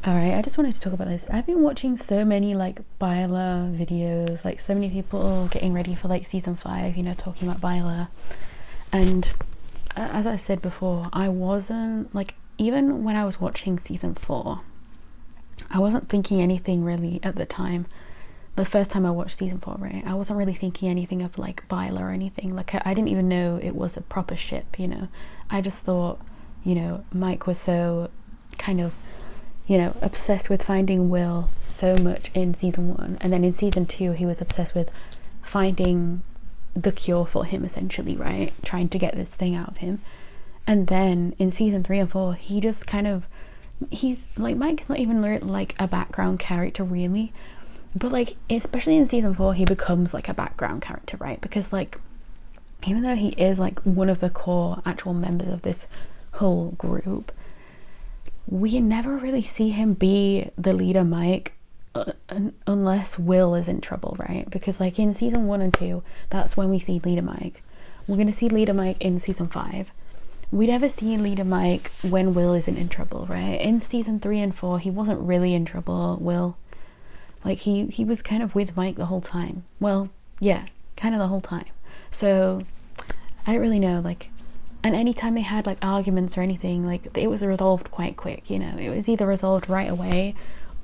Alright, I just wanted to talk about this. I've been watching so many like Byla videos, like so many people getting ready for like season 5, talking about Byla. And as I said before, I wasn't like, even when I was watching season 4, I wasn't thinking anything really at the time. The first time I watched season 4, right? I wasn't really thinking anything of like Byla or anything. Like, I didn't even know it was a proper ship. I just thought, Mike was so kind of obsessed with finding Will so much in season 1, and then in season 2 he was obsessed with finding the cure for him, essentially, right? Trying to get this thing out of him. And then in season 3 and 4, he just kind of, he's like, Mike's not even like a background character really, but like especially in season 4 he becomes like a background character, right? Because like, even though he is like one of the core actual members of this whole group, we never really see him be the leader Mike, unless Will is in trouble, right? Because like in season 1 and 2, that's when we see leader Mike. We're gonna see leader Mike in season 5. We never see leader Mike when Will isn't in trouble, right? In season 3 and 4 he wasn't really in trouble, Will. Like he was kind of with Mike the whole time. Well, yeah, kind of the whole time. So I don't really know, like, and anytime they had like arguments or anything, like it was resolved quite quick. It was either resolved right away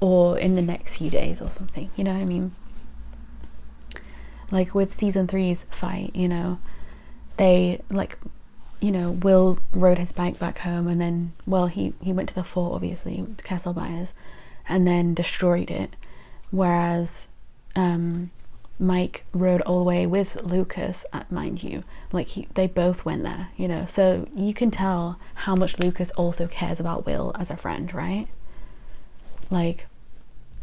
or in the next few days or something, you know what I mean? Like with season three's fight, they like, Will rode his bike back home, and then, well, he went to the fort, obviously, Castle Byers, and then destroyed it, whereas Mike rode all the way with Lucas, mind you. Like they both went there, so you can tell how much Lucas also cares about Will as a friend, right? Like,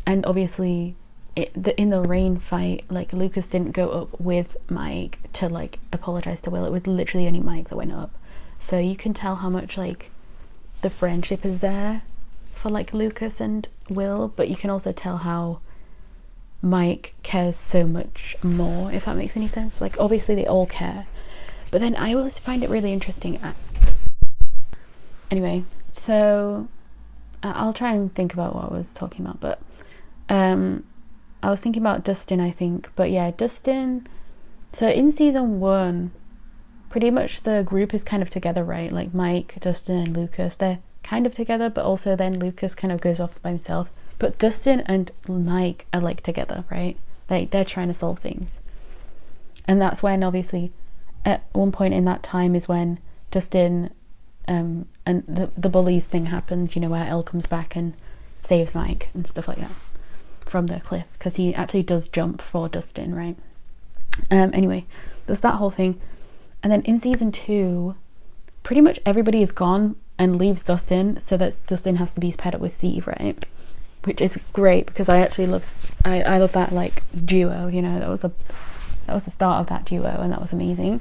and obviously in the rain fight, like Lucas didn't go up with Mike to like apologize to Will. It was literally only Mike that went up. So you can tell how much like the friendship is there for like Lucas and Will, but you can also tell how Mike cares so much more, if that makes any sense. Like obviously they all care, but then I always find it really interesting anyway, so I'll try and think about what I was talking about, but I was thinking about Dustin, I think. But yeah, Dustin, so in season 1 pretty much the group is kind of together, right? Like Mike, Dustin and Lucas, they're kind of together, but also then Lucas kind of goes off by himself. But Dustin and Mike are like together, right? They're trying to solve things. And that's when, obviously, at one point in that time is when Dustin and the bullies thing happens, where Elle comes back and saves Mike and stuff like that from the cliff, because he actually does jump for Dustin, right? Anyway, there's that whole thing. And then in season 2, pretty much everybody is gone and leaves Dustin, so that Dustin has to be paired up with Steve, right? Which is great, because I actually love that like duo. That was the start of that duo, and that was amazing.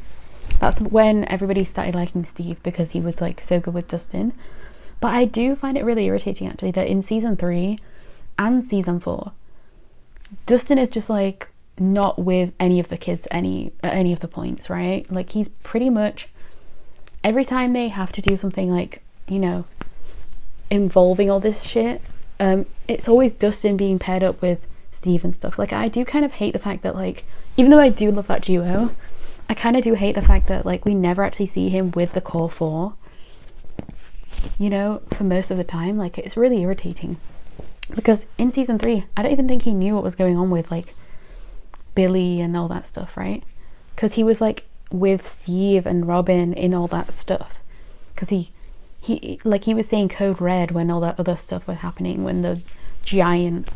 That's when everybody started liking Steve, because he was like so good with Dustin. But I do find it really irritating actually that in season 3 and season 4, Dustin is just like not with any of the kids at any of the points, right? Like he's pretty much, every time they have to do something like, involving all this shit, it's always Dustin being paired up with Steve and stuff. Like I do kind of hate the fact that, like, even though I do love that duo, I kind of do hate the fact that like we never actually see him with the core 4, for most of the time. Like it's really irritating, because in season 3 I don't even think he knew what was going on with like Billy and all that stuff, right? Because he was like with Steve and Robin in all that stuff, because he was saying code red when all that other stuff was happening, when the giant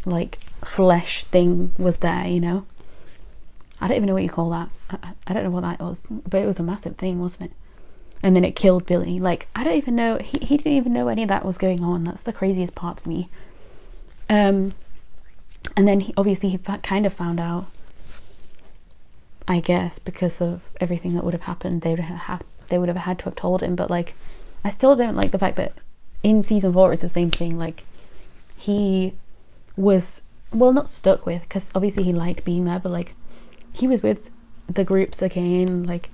like flesh thing was there. I don't even know what you call that. I don't know what that was, but it was a massive thing, wasn't it? And then it killed Billy. Like I don't even know, he didn't even know any of that was going on. That's the craziest part to me. And then he kind of found out, I guess, because of everything that would have happened. They would have had to have told him. But like I still don't like the fact that in season 4 it's the same thing. Like he was, well, not stuck with, because obviously he liked being there, but like he was with the groups again, like,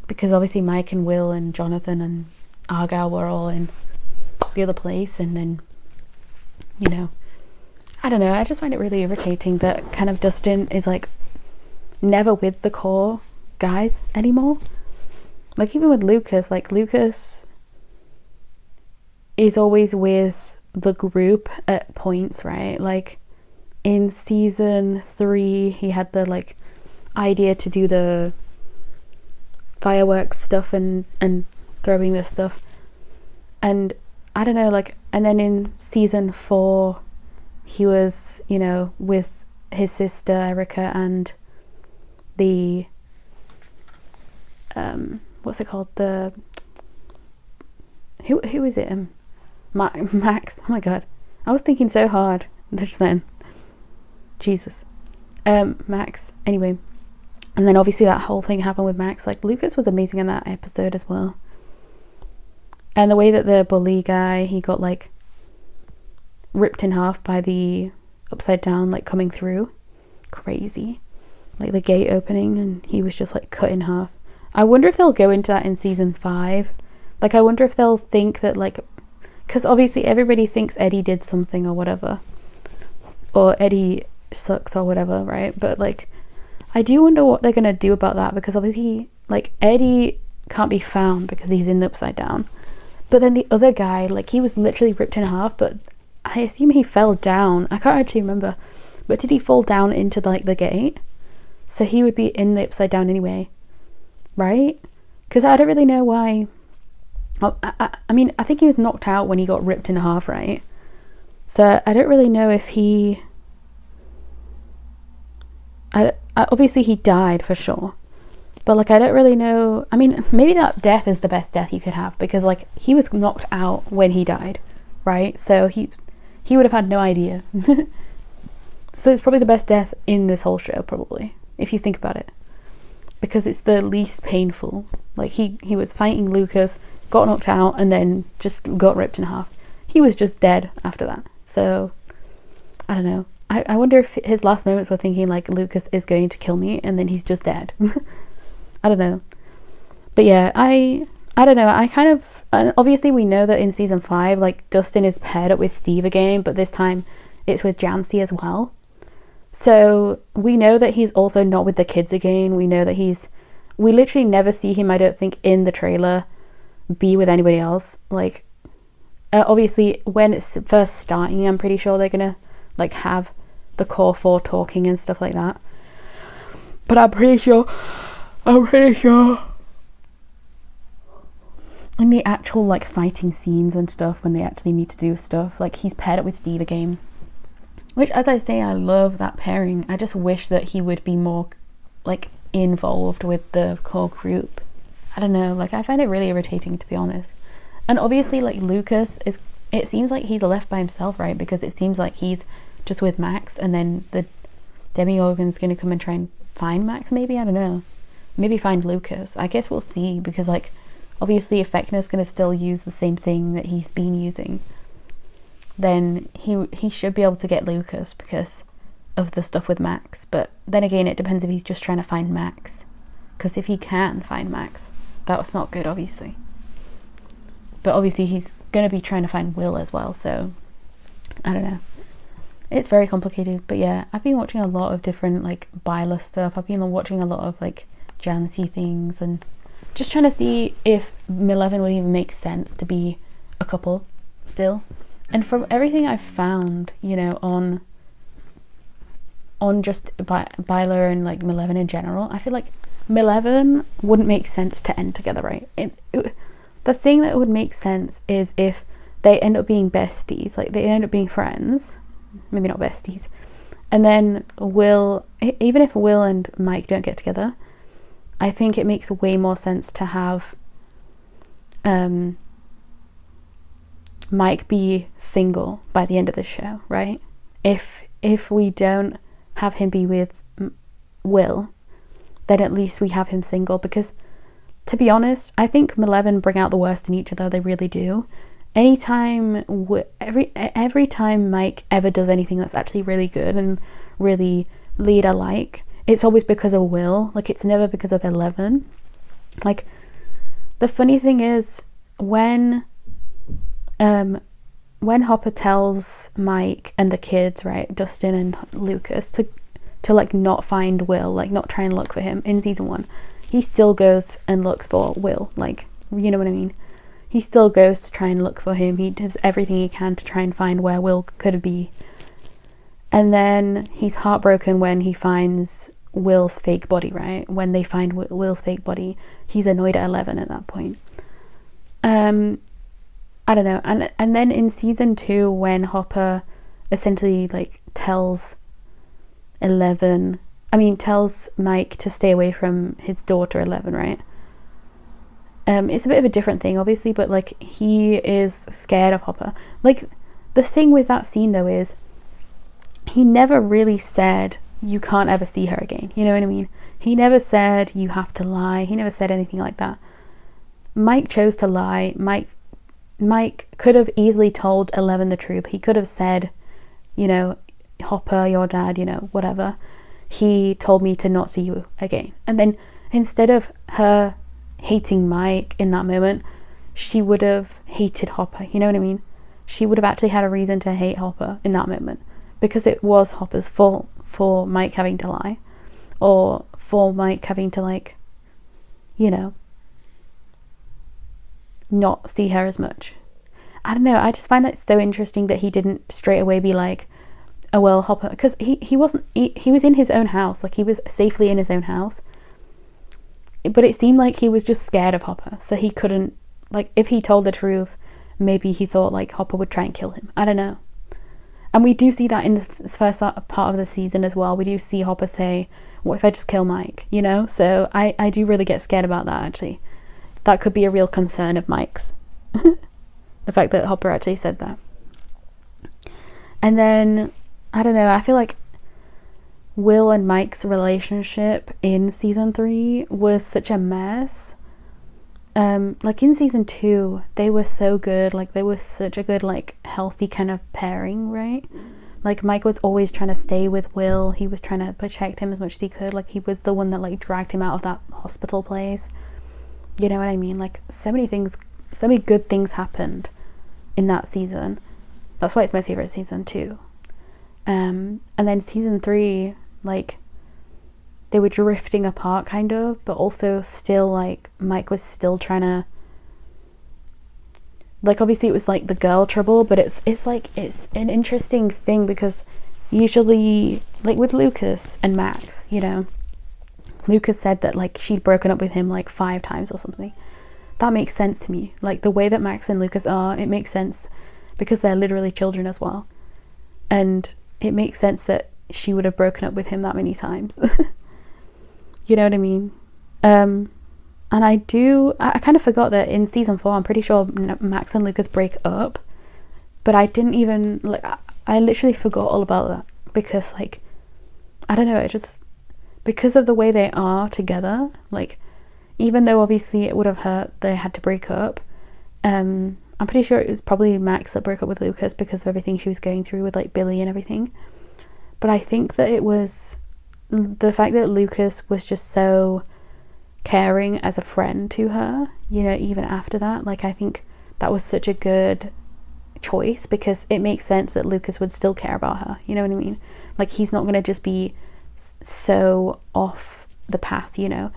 because obviously Mike and Will and Jonathan and Argyle were all in the other place, and then you know, I don't know, I just find it really irritating that kind of Dustin is like never with the core guys anymore. Like even with Lucas, like Lucas is always with the group at points, right? Like in season 3 he had the like idea to do the fireworks stuff and throwing this stuff, and I don't know, like, and then in season 4 he was, you know, with his sister Erica and the what's it called, the who is it, Max. Oh my god, I was thinking so hard just then, Jesus. Max, anyway. And then obviously that whole thing happened with Max. Like Lucas was amazing in that episode as well, and the way that the bully guy, he got like ripped in half by the upside down like coming through, crazy, like the gate opening and he was just like cut in half. I wonder if they'll go into that in season 5. Like I wonder if they'll think that, like, because obviously everybody thinks Eddie did something or whatever, or Eddie sucks or whatever, right? But like I do wonder what they're gonna do about that, because obviously like Eddie can't be found because he's in the upside down, but then the other guy, like he was literally ripped in half, but I assume he fell down. I can't actually remember, but did he fall down into like the gate? So he would be in the upside down anyway, right? Because I don't really know why. Well, I mean, I think he was knocked out when he got ripped in half, right? So I don't really know if he... obviously he died for sure, but like I don't really know. I mean, maybe that death is the best death you could have, because like he was knocked out when he died, right? So he would have had no idea. So it's probably the best death in this whole show, probably, if you think about it, because it's the least painful. Like he was fighting Lucas, got knocked out, and then just got ripped in half. He was just dead after that. So I don't know. I wonder if his last moments were thinking like, Lucas is going to kill me, and then he's just dead. I don't know. But yeah, I don't know. I kind of, and obviously we know that in season 5, like Dustin is paired up with Steve again, but this time it's with Jancy as well. So we know that he's also not with the kids again. We know that we literally never see him, I don't think, in the trailer be with anybody else. Like obviously when it's first starting, I'm pretty sure they're gonna like have the core 4 talking and stuff like that, but I'm pretty sure in the actual like fighting scenes and stuff, when they actually need to do stuff, like he's paired up with Steve again, which, as I say, I love that pairing. I just wish that he would be more like involved with the core group. I don't know, like I find it really irritating, to be honest. And obviously like Lucas is, it seems like he's left by himself, right? Because it seems like he's just with Max, and then the Demogorgon's gonna come and try and find Max, maybe, I don't know. Maybe find Lucas. I guess we'll see, because like obviously if Vecna's gonna still use the same thing that he's been using, then he should be able to get Lucas because of the stuff with Max. But then again, it depends if he's just trying to find Max, because if he can find Max, that's not good, obviously. But obviously he's gonna be trying to find Will as well, so I don't know. It's very complicated. But yeah, I've been watching a lot of different like Byla stuff. I've been watching a lot of like Jancy things, and just trying to see if Milevin would even make sense to be a couple still. And from everything I've found, you know, on just Byla and like Milevin in general, I feel like Milevin wouldn't make sense to end together, right? The thing that would make sense is if they end up being besties, like they end up being friends, maybe not besties, and then Will, even if Will and Mike don't get together, I think it makes way more sense to have Mike be single by the end of the show, right? If we don't have him be with Will, then at least we have him single, because to be honest, I think Milevin bring out the worst in each other. They really do. Anytime, every time Mike ever does anything that's actually really good and really leader-like, it's always because of Will. Like, it's never because of Eleven. Like, the funny thing is, when when Hopper tells Mike and the kids, right, Dustin and Lucas, to like not find Will, like not try and look for him in season 1, he still goes and looks for Will, like, you know what I mean? He still goes to try and look for him. He does everything he can to try and find where Will could be. And then he's heartbroken when he finds Will's fake body, right? When they find Will's fake body, he's annoyed at Eleven at that point. I don't know. And then in season 2, when Hopper essentially like tells Mike to stay away from his daughter Eleven, right? It's a bit of a different thing, obviously, but like he is scared of Hopper. Like the thing with that scene though is he never really said you can't ever see her again. You know what I mean? He never said you have to lie. He never said anything like that. Mike chose to lie. Mike could have easily told Eleven the truth. He could have said, you know, Hopper, your dad, you know, whatever. He told me to not see you again. And then instead of her hating Mike in that moment, she would have hated Hopper. You know what I mean? She would have actually had a reason to hate Hopper in that moment, because it was Hopper's fault for Mike having to lie, or for Mike having to, like, you know, not see her as much. I don't know, I just find that so interesting that he didn't straight away be like, oh well, Hopper, because he was in his own house, like he was safely in his own house, but it seemed like he was just scared of Hopper, so he couldn't, like, if he told the truth, maybe he thought like Hopper would try and kill him. I don't know. And we do see that in the first part of the season as well. We do see Hopper say, what if I just kill Mike, you know? So I do really get scared about that, actually. That could be a real concern of Mike's. The fact that Hopper actually said that. And then, I don't know, I feel like Will and Mike's relationship in season 3 was such a mess. Like in season 2, they were so good. Like they were such a good, like, healthy kind of pairing, right? Like Mike was always trying to stay with Will. He was trying to protect him as much as he could. Like he was the one that like dragged him out of that hospital place. You know what I mean? Like so many good things happened in that season. That's why it's my favorite season too. And then season 3, like, they were drifting apart kind of, but also still, like, Mike was still trying to, like, obviously it was like the girl trouble, but it's an interesting thing, because usually, like with Lucas and Max, you know, Lucas said that like she'd broken up with him like 5 times or something. That makes sense to me. Like the way that Max and Lucas are, it makes sense, because they're literally children as well, and it makes sense that she would have broken up with him that many times. You know what I mean? And I kind of forgot that in season 4, I'm pretty sure Max and Lucas break up, but I didn't even, like, I literally forgot all about that, because, like, I don't know, it just, because of the way they are together, like, even though obviously it would have hurt, they had to break up, I'm pretty sure it was probably Max that broke up with Lucas because of everything she was going through with, like, Billy and everything. But I think that it was the fact that Lucas was just so caring as a friend to her, you know, even after that. Like, I think that was such a good choice, because it makes sense that Lucas would still care about her, you know what I mean? Like, he's not going to just be so off the path, you know?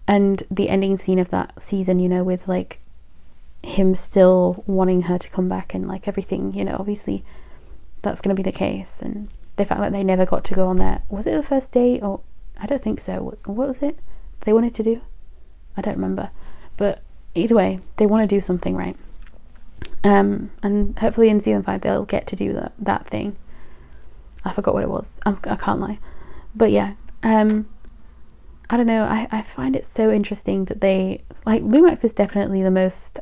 And the ending scene of that season, you know, with, like, him still wanting her to come back and, like, everything, you know, obviously that's going to be the case. And the fact that they never got to go on their, was it the first date, or I don't think so, what was it they wanted to do? I don't remember, but either way, they want to do something, right? And hopefully in season 5 they'll get to do that thing. I forgot what it was, I can't lie, but yeah, I don't know, I find it so interesting that they, like, Lumax is definitely the most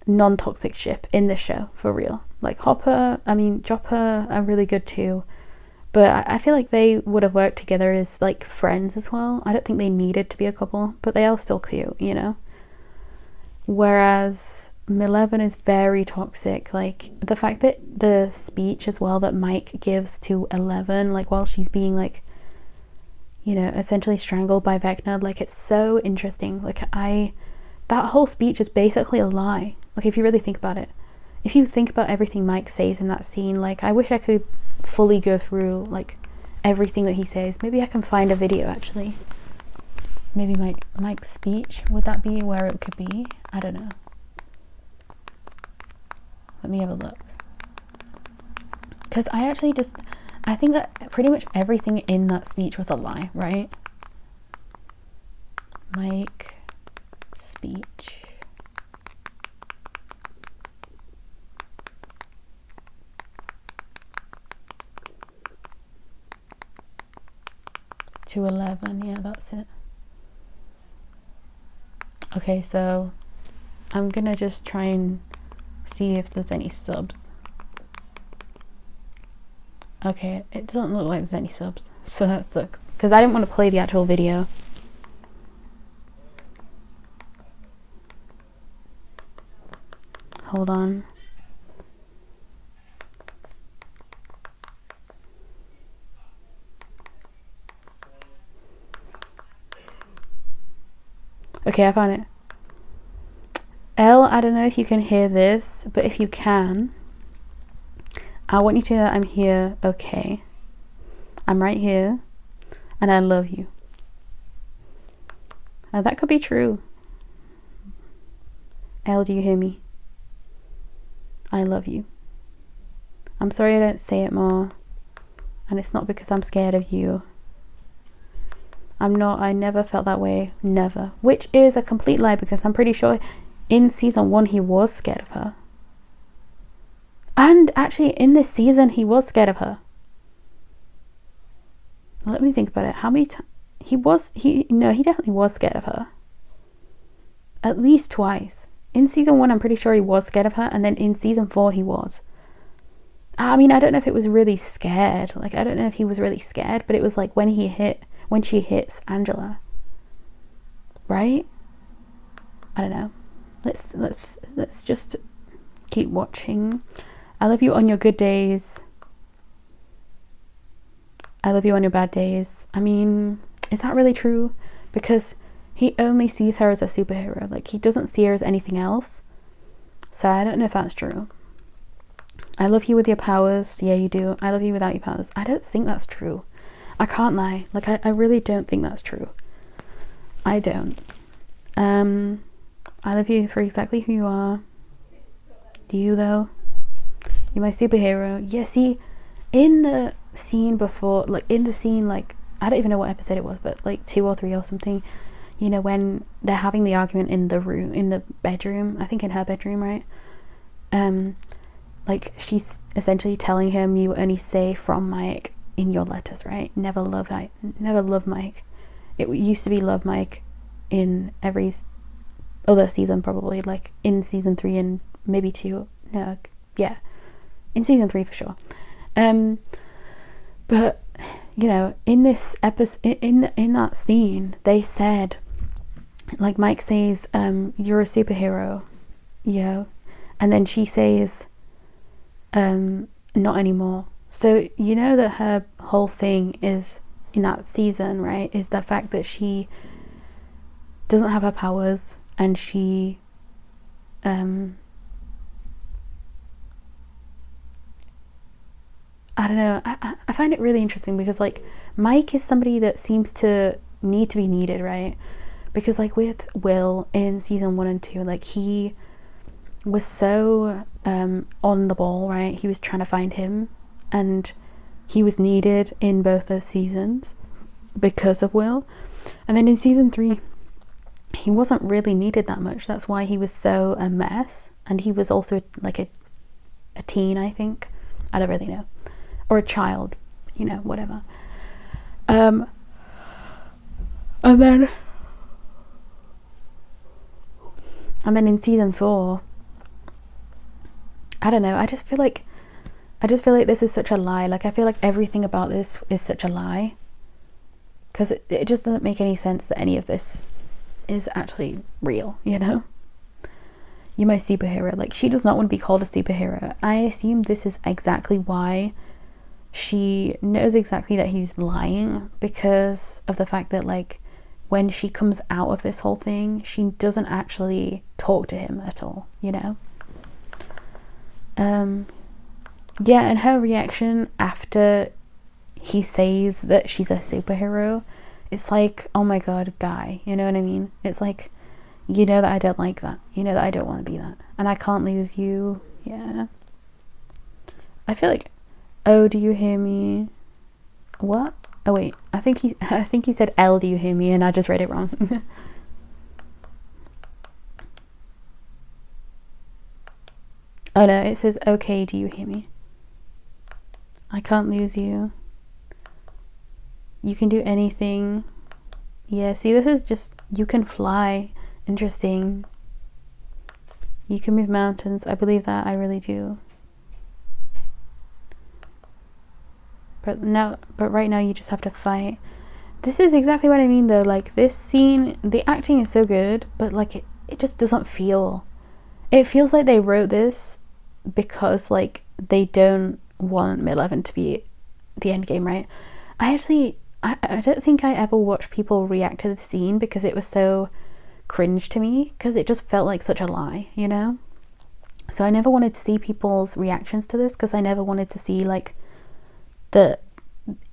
non-toxic ship in this show, for real. Like Hopper, Chopper are really good too, but I feel like they would have worked together as, like, friends as well. I don't think they needed to be a couple, but they are still cute, you know? Whereas Eleven is very toxic. Like, the fact that the speech as well that Mike gives to 11, like, while she's being, like, you know, essentially strangled by Vecna, like, it's so interesting. Like, that whole speech is basically a lie, like, if you really think about it. if you think about everything Mike says in that scene, like, I wish I could fully go through, like, everything that he says. Maybe I can find a video, actually. Maybe Mike's speech, would that be where it could be? I don't know. Let me have a look. Because I think that pretty much everything in that speech was a lie, right? Mike speech. To 11, yeah, that's it. Okay, so I'm gonna just try and see if there's any subs. Okay, it doesn't look like there's any subs, so that sucks. Because I didn't want to play the actual video. Hold on. Okay, I found it. Elle, I don't know if you can hear this, but if you can, I want you to know that I'm here, okay? I'm right here, and I love you. Now, that could be true. Elle, do you hear me? I love you. I'm sorry I don't say it more, and it's not because I'm scared of you. I'm not, I never felt that way, never. Which is a complete lie, because I'm pretty sure in season 1 he was scared of her. And actually in this season he was scared of her. Let me think about it. How many times? He definitely was scared of her. At least twice. In season 1 I'm pretty sure he was scared of her, and then in season 4 he was. I mean, I don't know if it was really scared. Like, I don't know if he was really scared, but it was like when she hits Angela. Right? I don't know. Let's just keep watching. I love you on your good days. I love you on your bad days. I mean, is that really true? Because he only sees her as a superhero. Like, he doesn't see her as anything else. So I don't know if that's true. I love you with your powers. Yeah, you do. I love you without your powers. I don't think that's true. I can't lie. Like, I really don't think that's true. I don't. I love you for exactly who you are. Do you, though? You're my superhero. Yeah, see, in the scene before, like, I don't even know what episode it was, but like 2 or 3 or something, you know, when they're having the argument in the bedroom, I think in her bedroom, right? Like, she's essentially telling him, you only say from Mike in your letters, right? Never love Mike. It used to be love Mike in every other season, probably, like in season 3 and maybe 2. No, yeah, in season 3 for sure. But you know, in this episode, in that scene, they said, like, Mike says, you're a superhero, yo, and then she says, not anymore. So you know that her whole thing is in that season, right, is the fact that she doesn't have her powers, and she I don't know, I find it really interesting, because like Mike is somebody that seems to need to be needed, right? Because like with Will in season 1 and 2, like he was so on the ball, right? He was trying to find him, and he was needed in both those seasons because of Will. And then in season 3 he wasn't really needed that much. That's why he was so a mess, and he was also like a teen, I think. I don't really know, or a child, you know, whatever. And then in season 4, I don't know, I just feel like this is such a lie. Like, I feel like everything about this is such a lie, because it just doesn't make any sense that any of this is actually real, you know? You're my superhero. Like, she does not want to be called a superhero. I assume this is exactly why she knows exactly that he's lying, because of the fact that, like, when she comes out of this whole thing, she doesn't actually talk to him at all, you know? Yeah, and her reaction after he says that she's a superhero, it's like, oh my god, guy, you know what I mean? It's like, you know that I don't like that. You know that I don't want to be that. And I can't lose you. Yeah. I feel like, oh, do you hear me? What? Oh wait, I think he said L, do you hear me? And I just read it wrong. Oh no, it says, okay, do you hear me? I can't lose you. You can do anything. Yeah, see, this is just, you can fly. Interesting. You can move mountains. I believe that. I really do. But right now you just have to fight. This is exactly what I mean though. Like, this scene, the acting is so good, but like it just doesn't feel. It feels like they wrote this because like they don't want Mid-11 to be the end game, right? I don't think I ever watched people react to the scene because it was so cringe to me, because it just felt like such a lie, you know? So I never wanted to see people's reactions to this, because I never wanted to see like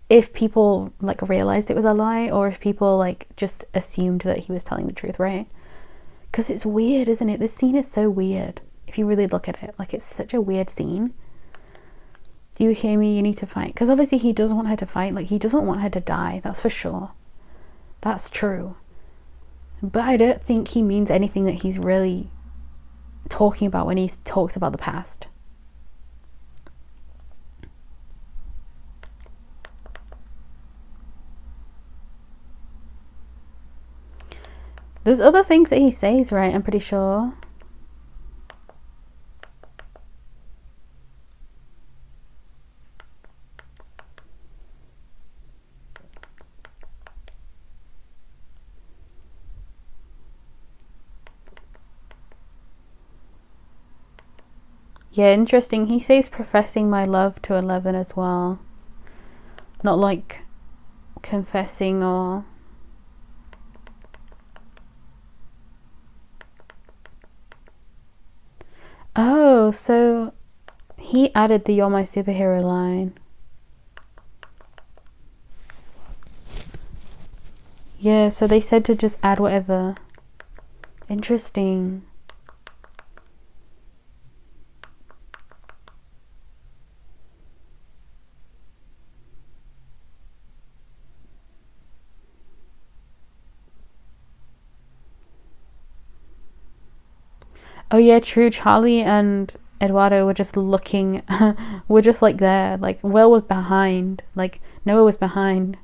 if people like realized it was a lie, or if people like just assumed that he was telling the truth, right? Because it's weird, isn't it? This scene is so weird if you really look at it. Like, it's such a weird scene. Do you hear me? You need to fight. Because obviously he doesn't want her to fight. Like, he doesn't want her to die. That's for sure. That's true. But I don't think he means anything that he's really talking about when he talks about the past. There's other things that he says, right? I'm pretty sure. Yeah, interesting. He says professing my love to 11 as well. Not like confessing or... Oh, so he added the "You're my superhero" line. Yeah, so they said to just add whatever. Interesting. Oh yeah, true. Charlie and Eduardo were just looking, were just like there. Like, Will was behind. Like, Noah was behind.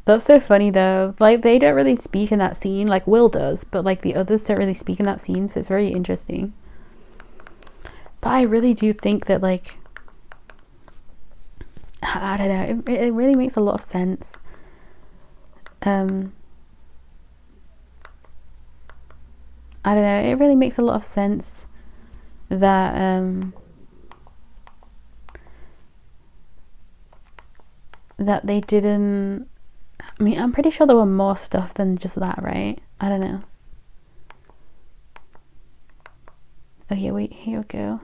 That's so funny though. Like, they don't really speak in that scene. Like, Will does, but like the others don't really speak in that scene, so it's very interesting. But I really do think that, like, I don't know, it really makes a lot of sense. I don't know, it really makes a lot of sense that that they didn't... I mean, I'm pretty sure there were more stuff than just that, right? I don't know. Oh yeah, wait, here we go.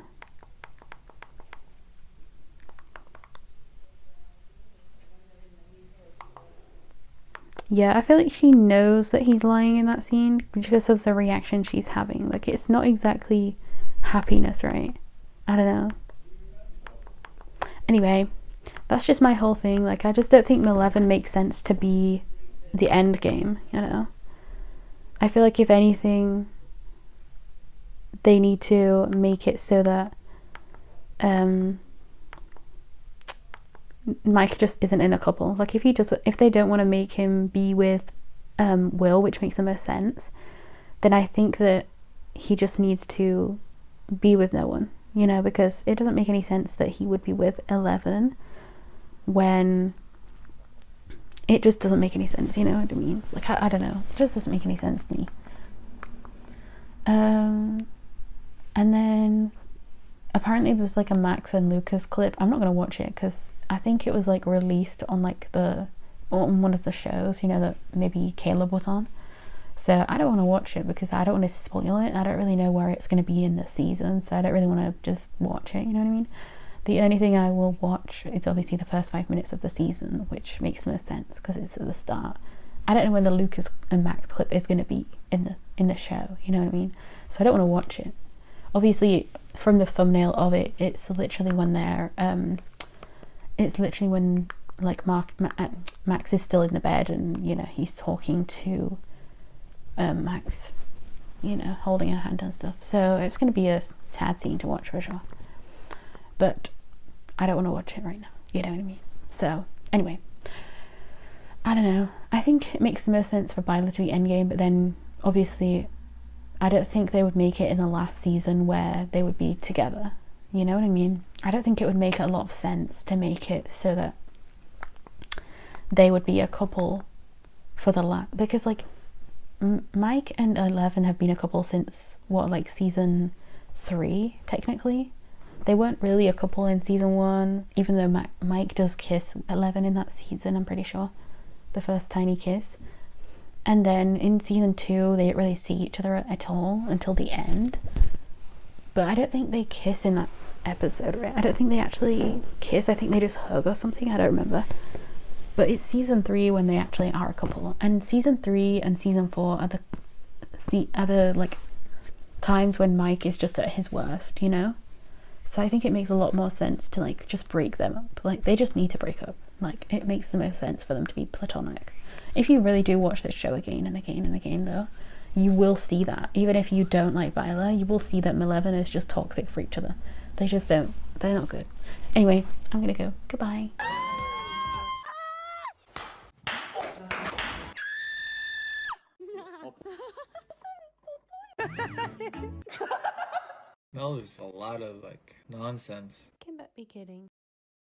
Yeah, I feel like she knows that he's lying in that scene because of the reaction she's having. Like, it's not exactly happiness, right? I don't know. Anyway, that's just my whole thing. Like, I just don't think Mid-11 makes sense to be the end game, you know? I feel like, if anything, they need to make it so that Mike just isn't in a couple. Like, if they don't want to make him be with Will, which makes the most sense, then I think that he just needs to be with no one, you know, because it doesn't make any sense that he would be with 11 when it just doesn't make any sense, you know what I mean? Like, I don't know, it just doesn't make any sense to me. And then apparently there's like a Max and Lucas clip. I'm not gonna watch it because I think it was like released on like on one of the shows, you know, that maybe Caleb was on. So I don't want to watch it because I don't want to spoil it. I don't really know where it's going to be in the season, so I don't really want to just watch it, you know what I mean? The only thing I will watch is obviously the first 5 minutes of the season, which makes no sense because it's at the start. I don't know when the Lucas and Max clip is going to be in the show, you know what I mean? So I don't want to watch it. Obviously, from the thumbnail of it, it's literally when they're it's literally when like Max is still in the bed and you know he's talking to Max, you know, holding her hand and stuff. So it's going to be a sad scene to watch for sure. But I don't want to watch it right now. You know what I mean? So anyway, I don't know. I think it makes the most sense for Violet to be Endgame, but then obviously I don't think they would make it in the last season where they would be together. You know what I mean? I don't think it would make a lot of sense to make it so that they would be a couple for the last, because like Mike and Eleven have been a couple since what, like season 3 technically. They weren't really a couple in season 1, even though Mike does kiss Eleven in that season, I'm pretty sure, the first tiny kiss. And then in season 2 they didn't really see each other at all until the end, but I don't think they kiss in that episode, right? I don't think they actually kiss. I think they just hug or something, I don't remember. But it's season 3 when they actually are a couple, and season 3 and season 4 are the like times when Mike is just at his worst, you know. So I think it makes a lot more sense to like just break them up. Like they just need to break up. Like it makes the most sense for them to be platonic. If you really do watch this show again and again and again though, you will see that. Even if you don't like Viola, you will see that Eleven is just toxic for each other. They just don't. They're not good. Anyway, I'm gonna go. Goodbye. That was a lot of like nonsense. Can but be kidding.